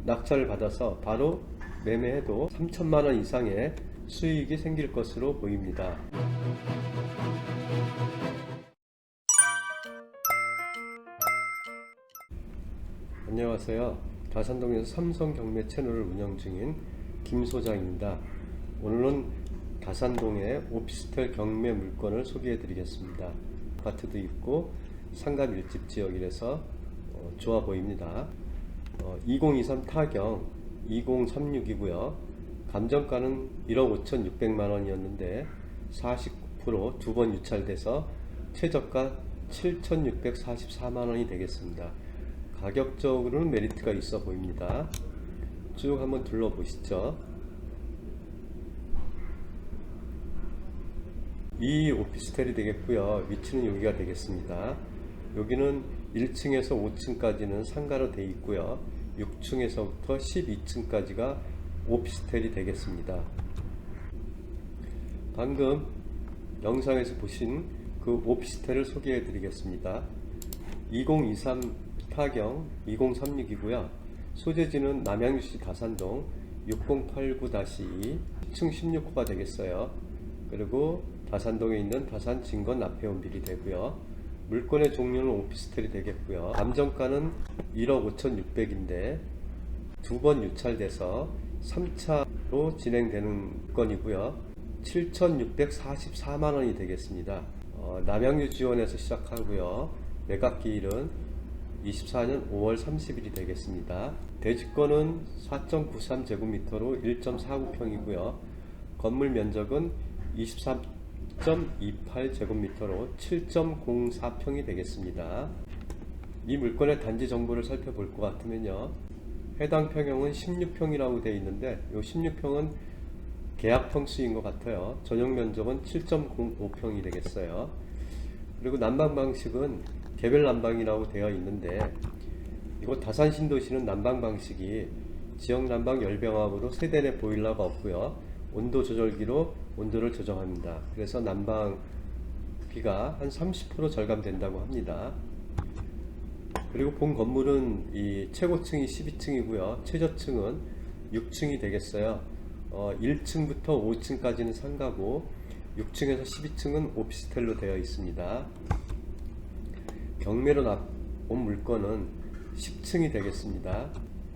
낙찰을 받아서 바로 매매해도 3천만 원 이상의 수익이 생길 것으로 보입니다. 안녕하세요. 다산동에서 삼성 경매 채널을 운영 중인 김 소장입니다. 오늘은 다산동의 오피스텔 경매 물건을 소개해 드리겠습니다. 아파트도 있고 상가 밀집 지역이라서 좋아 보입니다. 2023 타경 2036이고요. 감정가는 1억 5,600만 원이었는데 49% 두 번 유찰돼서 최저가 7,644만 원이 되겠습니다. 가격적으로는 메리트가 있어 보입니다. 쭉 한번 둘러보시죠. 이 오피스텔이 되겠고요. 위치는 여기가 되겠습니다. 여기는 1층에서 5층까지는 상가로 되어 있고요. 6층에서부터 12층까지가 오피스텔이 되겠습니다. 방금 영상에서 보신 그 오피스텔을 소개해 드리겠습니다. 2023 타경 2036이고요. 소재지는 남양주시 다산동 6089-2 10층 16호가 되겠어요. 그리고 다산동에 있는 다산 진건 나페온빌이 되고요. 물건의 종류는 오피스텔이 되겠고요. 감정가는 1억 5,600인데 두 번 유찰돼서 3차로 진행되는 물건이고요. 7,644만 원이 되겠습니다. 남양주 지원에서 시작하고요. 매각기일은 24년 5월 30일이 되겠습니다. 대지권은 4.93제곱미터로 1.49평이고요. 건물 면적은 23.28제곱미터로 7.04평이 되겠습니다. 이 물건의 단지 정보를 살펴볼 것 같으면요. 해당 평형은 16평이라고 되어 있는데 이 16평은 계약 평수인 것 같아요. 전용 면적은 7.05평이 되겠어요. 그리고 난방 방식은 개별 난방이라고 되어 있는데 이곳 다산 신도시는 난방 방식이 지역 난방 열병합으로 세대 내 보일러가 없고요. 온도 조절기로 온도를 조정합니다. 그래서 난방비가 한 30% 절감된다고 합니다. 그리고 본 건물은 이 최고층이 12층이고요. 최저층은 6층이 되겠어요. 1층부터 5층까지는 상가고 6층에서 12층은 오피스텔로 되어 있습니다. 경매로 온 물건은 10층이 되겠습니다.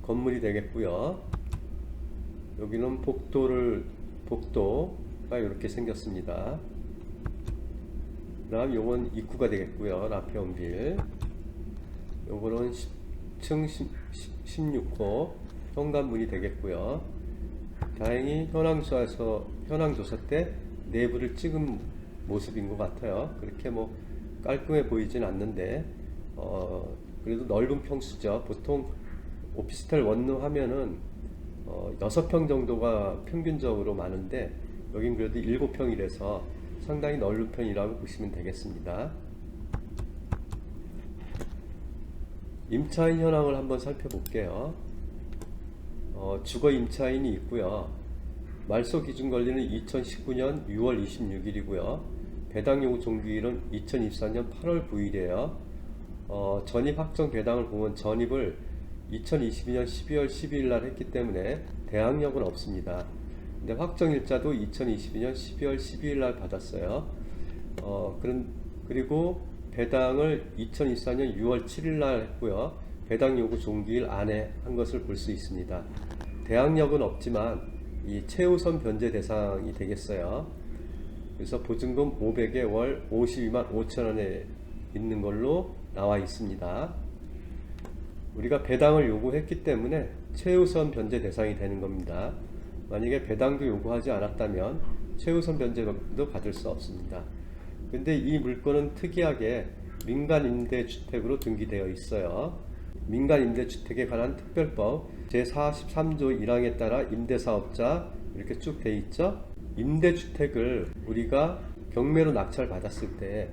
건물이 되겠고요. 여기는 복도가 이렇게 생겼습니다. 그 다음 요건 입구가 되겠고요. 라페온빌. 요거는 10층 16호 현관문이 되겠고요. 다행히 현황조사 때 내부를 찍은 모습인 것 같아요. 그렇게 뭐 깔끔해 보이진 않는데 그래도 넓은 평수죠. 보통 오피스텔 원룸 하면은 6평 정도가 평균적으로 많은데 여긴 그래도 7평이라서 상당히 넓은 편이라고 보시면 되겠습니다. 임차인 현황을 한번 살펴볼게요. 주거 임차인이 있고요. 말소 기준 권리는 2019년 6월 26일이고요. 배당 요구 종기일은 2024년 8월 9일이에요. 전입 확정 배당을 보면 전입을 2022년 12월 12일 날 했기 때문에 대항력은 없습니다. 근데 확정 일자도 2022년 12월 12일 날 받았어요. 그리고 배당을 2024년 6월 7일 날 했고요. 배당 요구 종기일 안에 한 것을 볼 수 있습니다. 대항력은 없지만 이 최우선 변제 대상이 되겠어요. 그래서 보증금 500에 월 52만 5천 원에 있는 걸로 나와 있습니다. 우리가 배당을 요구했기 때문에 최우선 변제 대상이 되는 겁니다. 만약에 배당도 요구하지 않았다면 최우선 변제도 받을 수 없습니다. 근데 이 물건은 특이하게 민간임대주택으로 등기되어 있어요. 민간임대주택에 관한 특별법 제43조 1항에 따라 임대사업자 이렇게 쭉 되어 있죠. 임대주택을 우리가 경매로 낙찰 받았을 때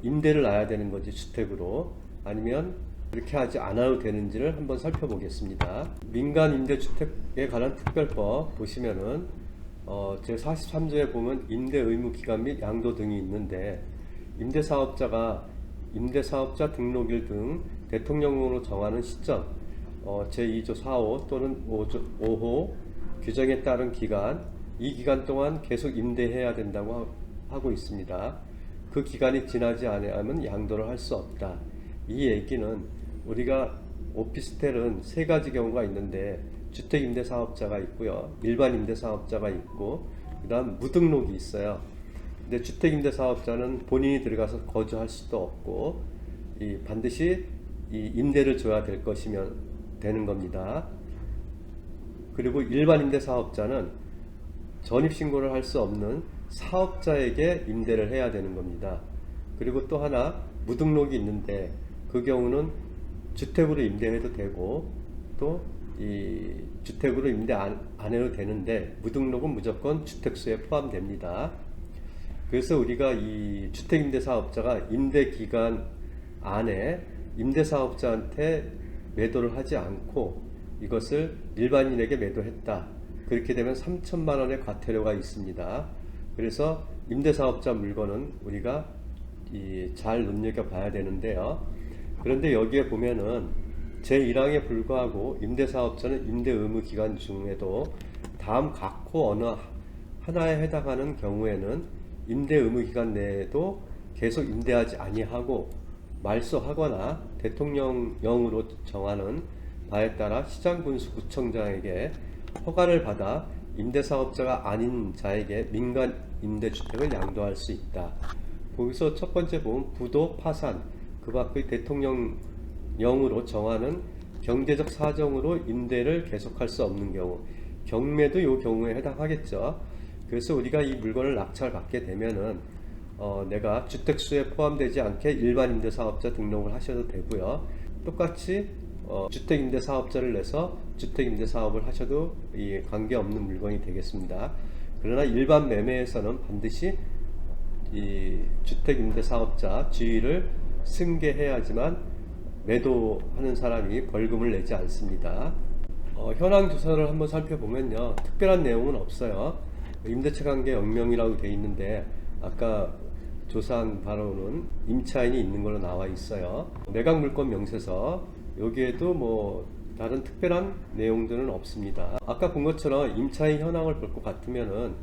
임대를 놔야 되는 건지 주택으로 아니면 그렇게 하지 않아도 되는지를 한번 살펴보겠습니다. 민간임대주택에 관한 특별법 보시면은 제43조에 보면 임대의무 기간 및 양도 등이 있는데 임대사업자 등록일 등 대통령령으로 정하는 시점 제2조 4호 또는 5호 규정에 따른 기간, 이 기간 동안 계속 임대해야 된다고 하고 있습니다. 그 기간이 지나지 않으면 양도를 할 수 없다. 이 얘기는 우리가 오피스텔은 세 가지 경우가 있는데 주택임대사업자가 있고요, 일반 임대사업자가 있고, 그 다음 무등록이 있어요. 근데 주택임대사업자는 본인이 들어가서 거주할 수도 없고 반드시 이 임대를 줘야 될 것이면 되는 겁니다. 그리고 일반 임대사업자는 전입신고를 할 수 없는 사업자에게 임대를 해야 되는 겁니다. 그리고 또 하나 무등록이 있는데 그 경우는 주택으로 임대해도 되고 또 이 주택으로 임대 안 해도 되는데 무등록은 무조건 주택수에 포함됩니다. 그래서 우리가 이 주택임대사업자가 임대기간 안에 임대사업자한테 매도를 하지 않고 이것을 일반인에게 매도했다. 그렇게 되면 3천만 원의 과태료가 있습니다. 그래서 임대사업자 물건은 우리가 잘 눈여겨봐야 되는데요. 그런데 여기에 보면은 제1항에 불구하고 임대사업자는 임대 의무 기간 중에도 다음 각호 어느 하나에 해당하는 경우에는 임대 의무 기간 내에도 계속 임대하지 아니하고 말소하거나 대통령령으로 정하는 바에 따라 시장군수구청장에게 허가를 받아 임대사업자가 아닌 자에게 민간 임대주택을 양도할 수 있다. 거기서 첫 번째 보면 부도, 파산, 그 밖의 대통령령으로 정하는 경제적 사정으로 임대를 계속할 수 없는 경우, 경매도 이 경우에 해당하겠죠. 그래서 우리가 이 물건을 낙찰받게 되면은 내가 주택수에 포함되지 않게 일반 임대사업자 등록을 하셔도 되고요. 똑같이 주택임대사업자를 내서 주택임대사업을 하셔도 관계없는 물건이 되겠습니다. 그러나 일반 매매에서는 반드시 이 주택임대사업자 지위를 승계해야지만 매도하는 사람이 벌금을 내지 않습니다. 현황 조사를 한번 살펴보면요, 특별한 내용은 없어요. 임대차 관계 영명이라고 되어 있는데 아까 조사한 바로는 임차인이 있는 걸로 나와 있어요. 매각물건 명세서, 여기에도 뭐 다른 특별한 내용들은 없습니다. 아까 본 것처럼 임차인 현황을 볼 것 같으면은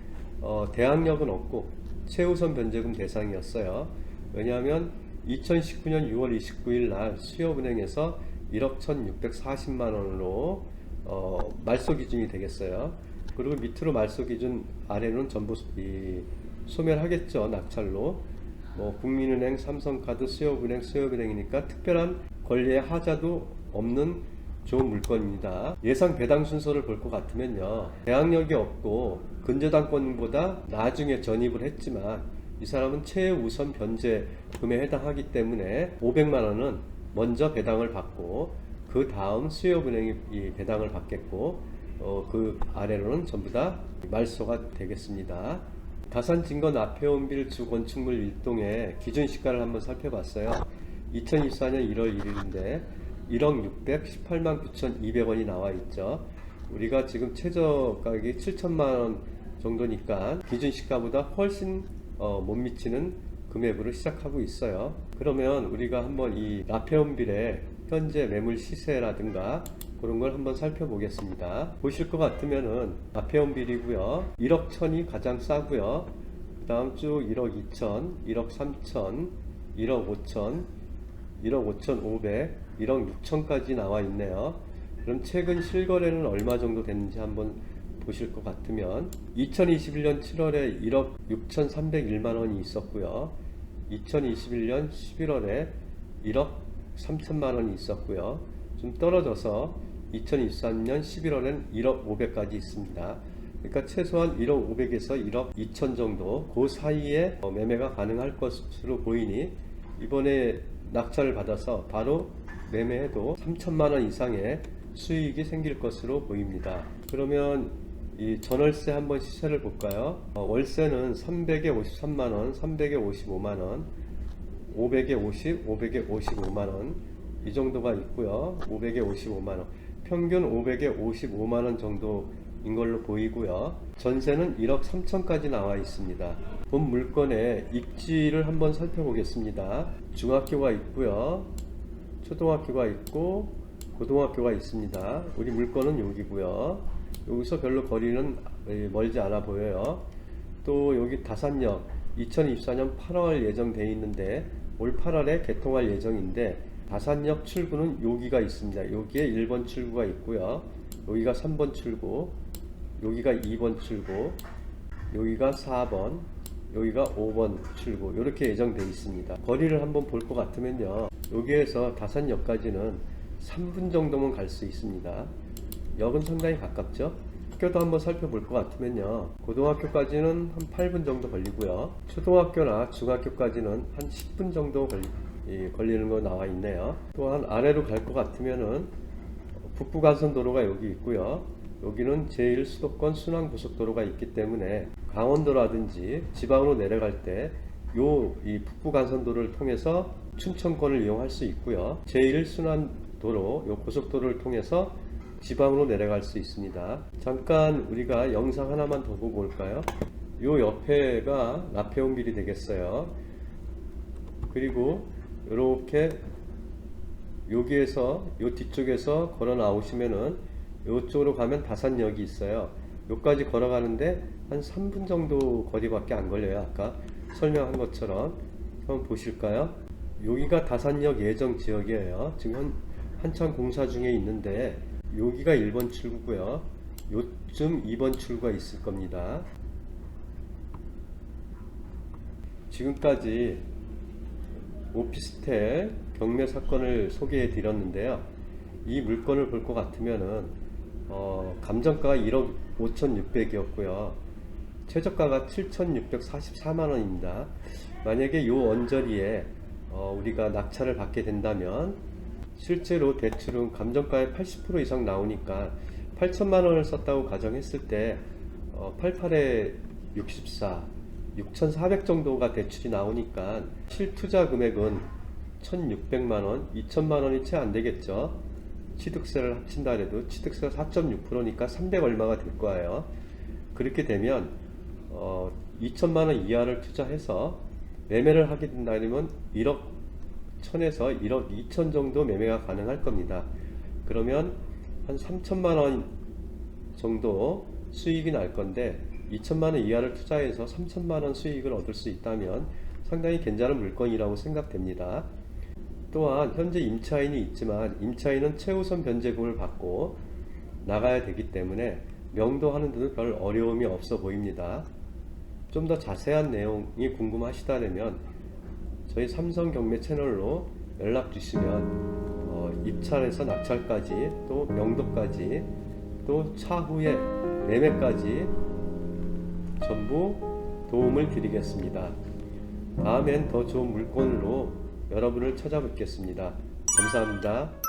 대항력은 없고 최우선 변제금 대상이었어요. 왜냐하면 2019년 6월 29일 날 수협은행에서 1억 1,640만 원으로 말소 기준이 되겠어요. 그리고 밑으로 말소 기준 아래는 전부 소멸하겠죠, 낙찰로. 국민은행, 삼성카드, 수협은행이니까 특별한 권리의 하자도 없는 좋은 물건입니다. 예상 배당 순서를 볼 것 같으면요, 대항력이 없고 근저당권보다 나중에 전입을 했지만 이 사람은 최우선 변제금에 해당하기 때문에 500만 원은 먼저 배당을 받고 그 다음 수협은행이 이 배당을 받겠고 그 아래로는 전부 다 말소가 되겠습니다. 다산증거 납회원비를 주 건축물 일동의 기준시가를 한번 살펴봤어요. 2024년 1월 1일인데 1억 618만 9,200원이 나와 있죠. 우리가 지금 최저가격이 7천만 원 정도니까 기준시가보다 훨씬 못 미치는 금액으로 시작하고 있어요. 그러면 우리가 한번 이 납회원비의 현재 매물 시세라든가 그런 걸 한번 살펴보겠습니다. 보실 것 같으면은 납회원비이고요. 1억 1천이 가장 싸고요. 그 다음 쭉 1억 2천, 1억 3천, 1억 5천, 1억 5천5백, 1억 6천까지 나와 있네요. 그럼 최근 실거래는 얼마 정도 됐는지 한번 보실 것 같으면 2021년 7월에 1억 6,301만 원이 있었고요. 2021년 11월에 1억 3천만 원이 있었고요. 좀 떨어져서 2023년 11월엔 1억 500까지 있습니다. 그러니까 최소한 1억 500에서 1억 2천 정도 그 사이에 매매가 가능할 것으로 보이니 이번에 낙찰을 받아서 바로 매매해도 3천만 원 이상의 수익이 생길 것으로 보입니다. 그러면 이 전월세 한번 시세를 볼까요? 월세는 300에 53만 원, 300에 55만 원, 500에 50, 500에 55만 원 이 정도가 있고요. 500에 55만 원, 평균 500에 55만 원 정도인 걸로 보이고요. 전세는 1억 3천까지 나와 있습니다. 본 물건의 입지를 한번 살펴보겠습니다. 중학교가 있고요, 초등학교가 있고 고등학교가 있습니다. 우리 물건은 여기고요. 여기서 별로 거리는 멀지 않아 보여요. 또 여기 다산역 2024년 8월 예정되어 있는데 올 8월에 개통할 예정인데 다산역 출구는 여기가 있습니다. 여기에 1번 출구가 있고요. 여기가 3번 출구, 여기가 2번 출구, 여기가 4번, 여기가 5번 출구 이렇게 예정되어 있습니다. 거리를 한번 볼 것 같으면요, 여기에서 다산역까지는 3분 정도면 갈 수 있습니다. 역은 상당히 가깝죠. 학교도 한번 살펴볼 것 같으면요, 고등학교까지는 한 8분 정도 걸리고요, 초등학교나 중학교까지는 한 10분 정도 걸리는 거 나와 있네요. 또한 아래로 갈 것 같으면은 북부간선도로가 여기 있고요, 여기는 제1수도권 순환고속도로가 있기 때문에 강원도라든지 지방으로 내려갈 때 이 북부간선도로를 통해서 춘천권을 이용할 수 있고요, 제1순환도로 요 고속도로를 통해서 지방으로 내려갈 수 있습니다. 잠깐 우리가 영상 하나만 더 보고 올까요? 요 옆에가 나태홍길이 되겠어요. 그리고 이렇게 여기에서 요 뒤쪽에서 걸어 나오시면은 이쪽으로 가면 다산역이 있어요. 여기까지 걸어가는데 한 3분 정도 거리밖에 안 걸려요. 아까 설명한 것처럼. 한번 보실까요? 여기가 다산역 예정 지역이에요. 지금 한참 공사 중에 있는데 여기가 1번 출구고요, 요쯤 2번 출구가 있을 겁니다. 지금까지 오피스텔 경매 사건을 소개해 드렸는데요, 이 물건을 볼 것 같으면은 감정가가 1억 5,600이었고요 최저가가 7,644만원입니다. 만약에 이 언저리에 우리가 낙찰을 받게 된다면 실제로 대출은 감정가의 80% 이상 나오니까 8천만원을 썼다고 가정했을 때 88에 64, 6,400 정도가 대출이 나오니까 실투자 금액은 1,600만원, 2천만원이 채 안되겠죠. 취득세를 합친다 해도 취득세가 4.6%니까 300 얼마가 될 거예요. 그렇게 되면 2천만원 이하를 투자해서 매매를 하게 된다면 1억 1천에서 1억 2천 정도 매매가 가능할 겁니다. 그러면 한 3천만원 정도 수익이 날 건데 2천만원 이하를 투자해서 3천만원 수익을 얻을 수 있다면 상당히 괜찮은 물건이라고 생각됩니다. 또한 현재 임차인이 있지만 임차인은 최우선 변제금을 받고 나가야 되기 때문에 명도하는 데는 별 어려움이 없어 보입니다. 좀 더 자세한 내용이 궁금하시다면 저희 삼성경매 채널로 연락 주시면 입찰에서 낙찰까지 또 명도까지 또 차후에 매매까지 전부 도움을 드리겠습니다. 다음엔 더 좋은 물건으로 여러분을 찾아뵙겠습니다. 감사합니다.